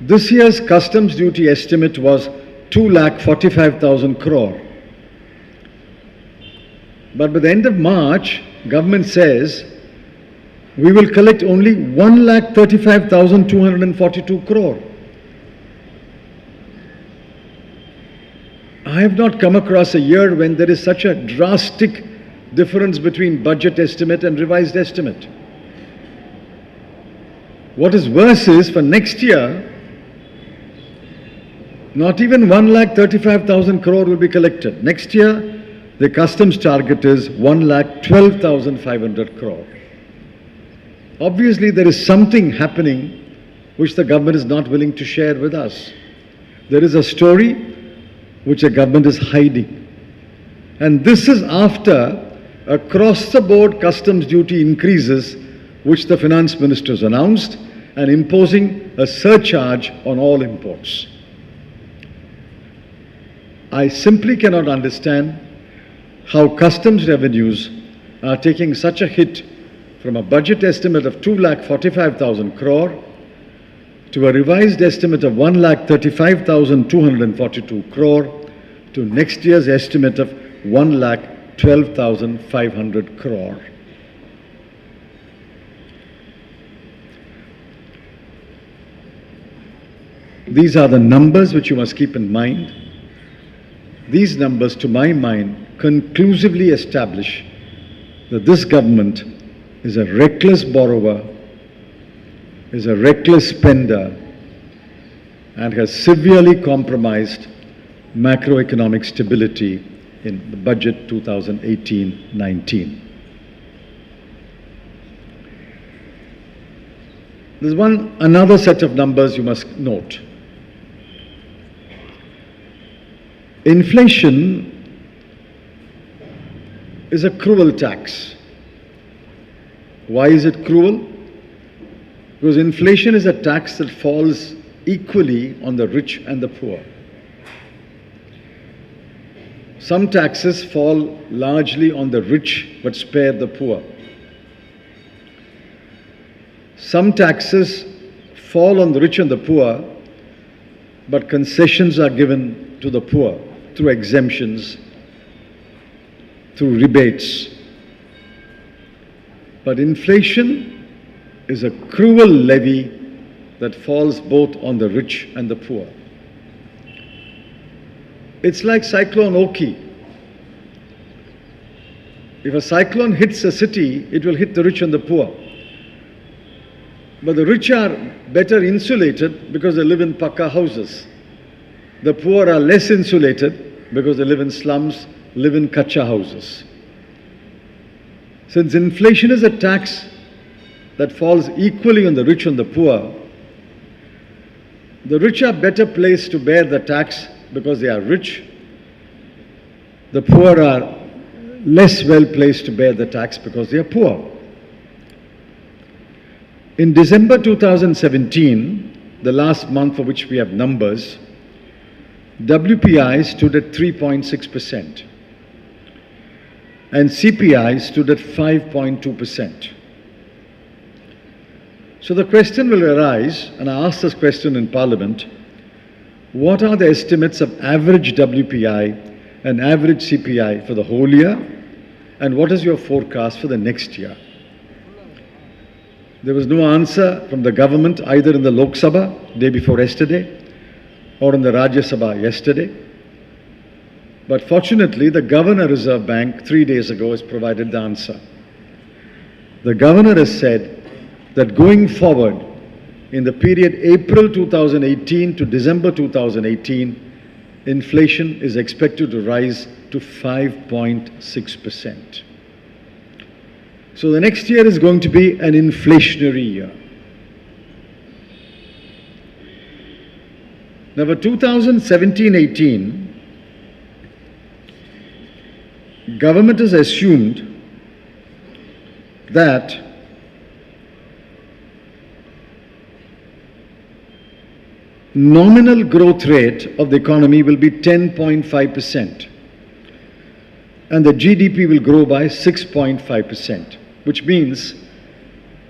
This year's customs duty estimate was 2,45,000 crore. But by the end of March, government says we will collect only 1,35,242 crore. I have not come across a year when there is such a drastic difference between budget estimate and revised estimate. What is worse is for next year, not even 1,35,000 crore will be collected. Next year, the customs target is 1,12,500 crore. Obviously, there is something happening which the government is not willing to share with us. There is a story which the government is hiding. And this is after across-the-board customs duty increases which the finance minister has announced and imposing a surcharge on all imports. I simply cannot understand how customs revenues are taking such a hit from a budget estimate of 2,45,000 crore to a revised estimate of 1,35,242 crore to next year's estimate of 1,12,500 crore. These are the numbers which you must keep in mind. These numbers, to my mind, conclusively establish that this government is a reckless borrower, is a reckless spender, and has severely compromised macroeconomic stability in the budget 2018-19. There's another set of numbers you must note. Inflation is a cruel tax. Why is it cruel? Because inflation is a tax that falls equally on the rich and the poor. Some taxes fall largely on the rich but spare the poor. Some taxes fall on the rich and the poor, but concessions are given to the poor through exemptions, through rebates. But inflation is a cruel levy that falls both on the rich and the poor. It's like Cyclone Oki. If a cyclone hits a city, it will hit the rich and the poor. But the rich are better insulated because they live in pakka houses. The poor are less insulated because they live in slums, live in kacha houses. Since inflation is a tax that falls equally on the rich and the poor, the rich are better placed to bear the tax because they are rich. The poor are less well placed to bear the tax because they are poor. In December 2017, the last month for which we have numbers, WPI stood at 3.6% and CPI stood at 5.2%. So the question will arise, and I asked this question in Parliament, what are the estimates of average WPI and average CPI for the whole year, and what is your forecast for the next year? There was no answer from the government either in the Lok Sabha day before yesterday or in the Rajya Sabha yesterday. But fortunately, the Governor Reserve Bank 3 days ago has provided the answer. The Governor has said that going forward in the period April 2018 to December 2018, inflation is expected to rise to 5.6%. So the next year is going to be an inflationary year. Now for 2017-18, government has assumed that nominal growth rate of the economy will be 10.5% and the GDP will grow by 6.5%, which means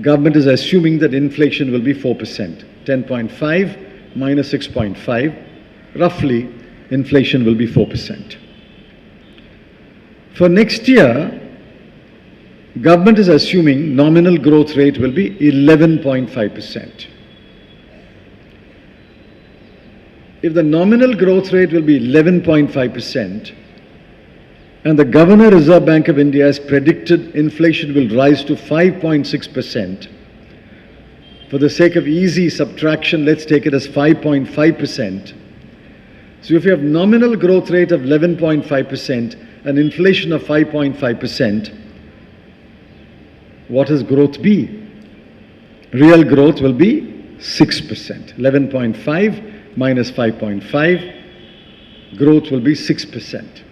government is assuming that inflation will be 4%, 10.5 minus 6.5, roughly inflation will be 4%. For next year, government is assuming nominal growth rate will be 11.5%. If the nominal growth rate will be 11.5%, and the Governor Reserve Bank of India has predicted inflation will rise to 5.6%, for the sake of easy subtraction, let's take it as 5.5%. So if you have nominal growth rate of 11.5% and inflation of 5.5%, what does growth be? Real growth will be 6%. 11.5 minus 5.5, growth will be 6%.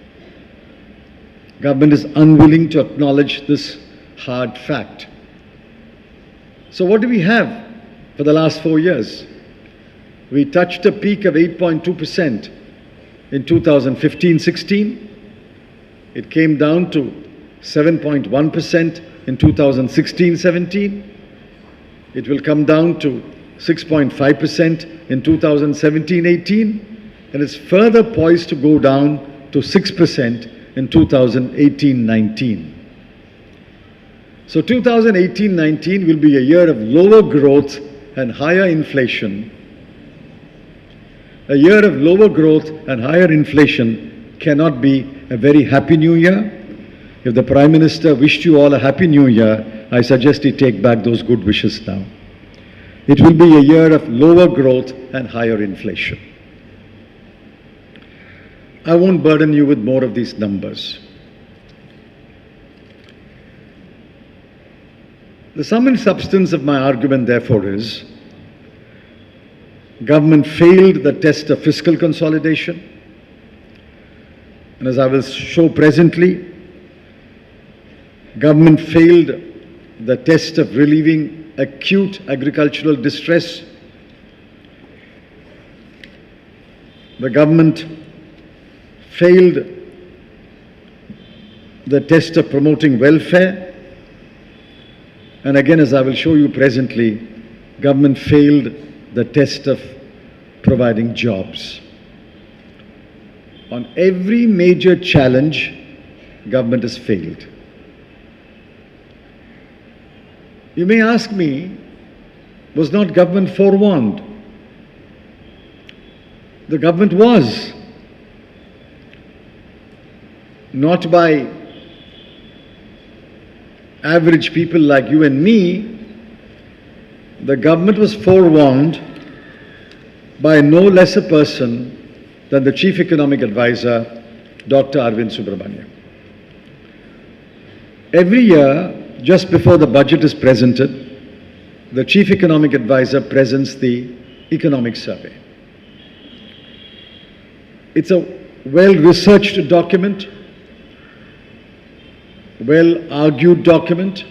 Government is unwilling to acknowledge this hard fact. So what do we have for the last 4 years? We touched a peak of 8.2% in 2015-16. It came down to 7.1% in 2016-17. It will come down to 6.5% in 2017-18, and it's further poised to go down to 6% in 2018-19. So 2018-19 will be a year of lower growth and higher inflation. A year of lower growth and higher inflation cannot be a very happy new year. If the Prime Minister wished you all a happy new year, I suggest he take back those good wishes now. It will be a year of lower growth and higher inflation. I won't burden you with more of these numbers. The sum and substance of my argument, therefore, is government failed the test of fiscal consolidation. And as I will show presently, government failed the test of relieving acute agricultural distress. The government failed the test of promoting welfare. And again, as I will show you presently, government failed the test of providing jobs. On every major challenge, government has failed. You may ask me, was not government forewarned? The government was. Not by average people like you and me. The government was forewarned by no less a person than the Chief Economic Advisor, Dr. Arvind Subramanian. Every year, just before the budget is presented, the Chief Economic Advisor presents the economic survey. It's a well-researched document, well-argued document,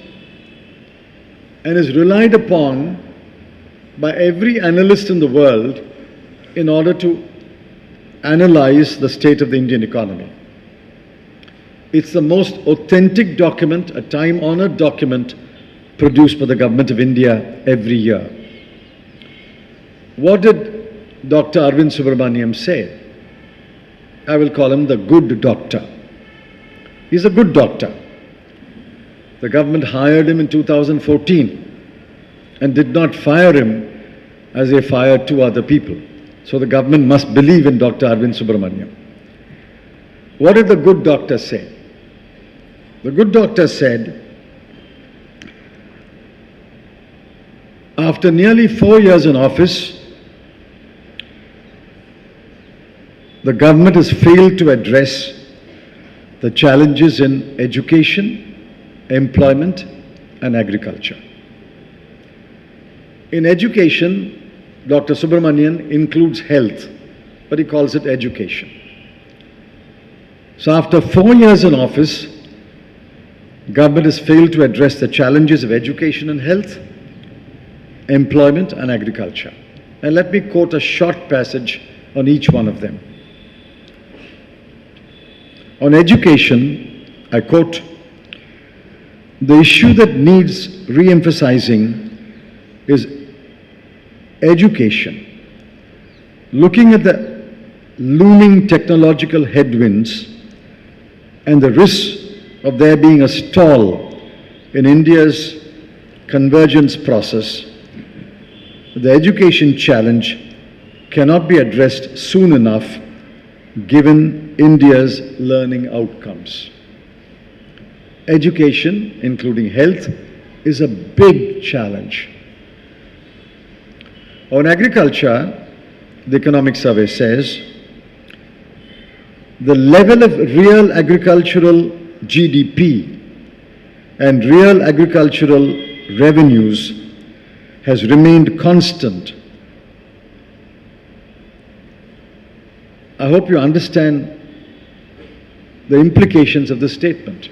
and is relied upon by every analyst in the world in order to analyze the state of the Indian economy. It's the most authentic document, a time-honored document produced by the Government of India every year. What did Dr. Arvind Subramanian say? I will call him the good doctor. He's a good doctor. The government hired him in 2014 and did not fire him as they fired two other people. So the government must believe in Dr. Arvind Subramanian. What did the good doctor say? The good doctor said, after nearly 4 years in office, the government has failed to address the challenges in education, employment, and agriculture. In education, Dr. Subramanian includes health, but he calls it education. So after 4 years in office, government has failed to address the challenges of education and health, employment, and agriculture. And let me quote a short passage on each one of them. On education, I quote, "The issue that needs re-emphasizing is education, looking at the looming technological headwinds and the risk of there being a stall in India's convergence process, the education challenge cannot be addressed soon enough given India's learning outcomes. Education, including health, is a big challenge. On agriculture, the economic survey says the level of real agricultural GDP and real agricultural revenues has remained constant. I hope you understand the implications of this statement.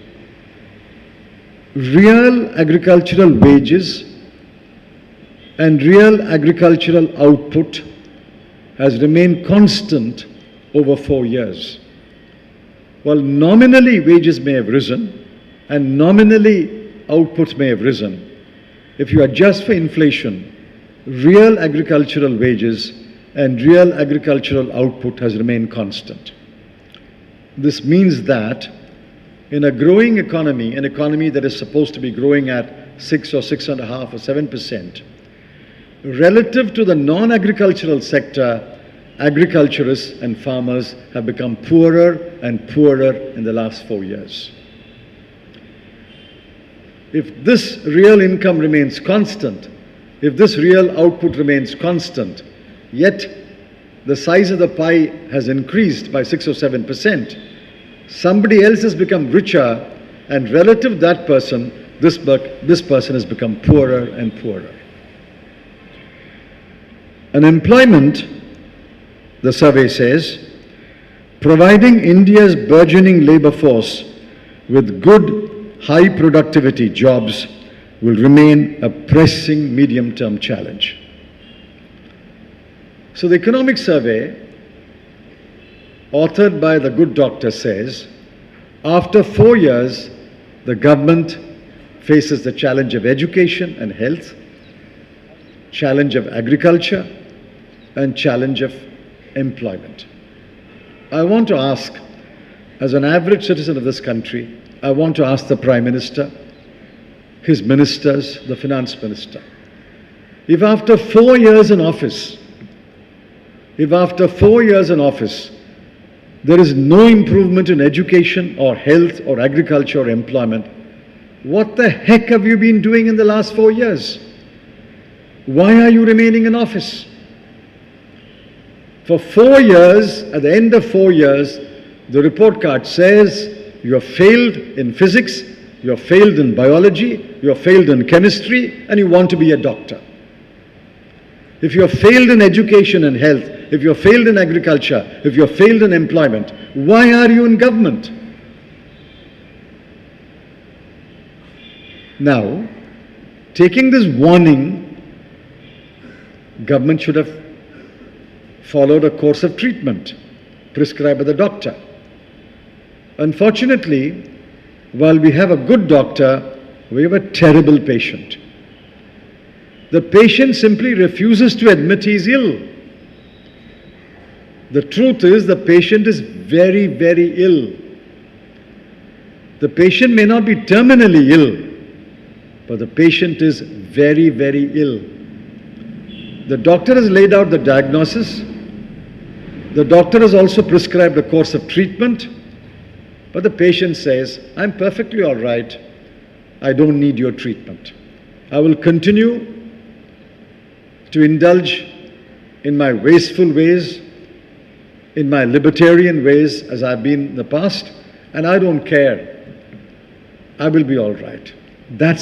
Real agricultural wages and real agricultural output has remained constant over 4 years. While nominally wages may have risen and nominally outputs may have risen, if you adjust for inflation, real agricultural wages and real agricultural output has remained constant. This means that in a growing economy, an economy that is supposed to be growing at 6 or 6.5 or 7%, relative to the non-agricultural sector, agriculturists and farmers have become poorer and poorer in the last 4 years. If this real income remains constant, if this real output remains constant, yet the size of the pie has increased by 6 or 7%, somebody else has become richer, and relative to that person, this person has become poorer and poorer. Unemployment, the survey says, providing India's burgeoning labor force with good, high productivity jobs will remain a pressing medium-term challenge. So the economic survey, authored by the good doctor, says, after 4 years, the government faces the challenge of education and health, challenge of agriculture, and challenge of employment. I want to ask, as an average citizen of this country, I want to ask the Prime Minister, his ministers, the Finance Minister, if after 4 years in office, there is no improvement in education or health or agriculture or employment, what the heck have you been doing in the last 4 years? Why are you remaining in office? For 4 years, at the end of 4 years, the report card says you have failed in physics, you have failed in biology, you have failed in chemistry, and you want to be a doctor. If you have failed in education and health, if you have failed in agriculture, if you have failed in employment, why are you in government? Now, taking this warning, government should have followed a course of treatment prescribed by the doctor. Unfortunately, while we have a good doctor, we have a terrible patient. The patient simply refuses to admit he is ill. The truth is, the patient is very, very ill. The patient may not be terminally ill, but the patient is very, very ill. The doctor has laid out the diagnosis. The doctor has also prescribed a course of treatment, but the patient says, I'm perfectly all right. I don't need your treatment. I will continue to indulge in my wasteful ways, in my libertarian ways as I've been in the past, and I don't care. I will be all right. That's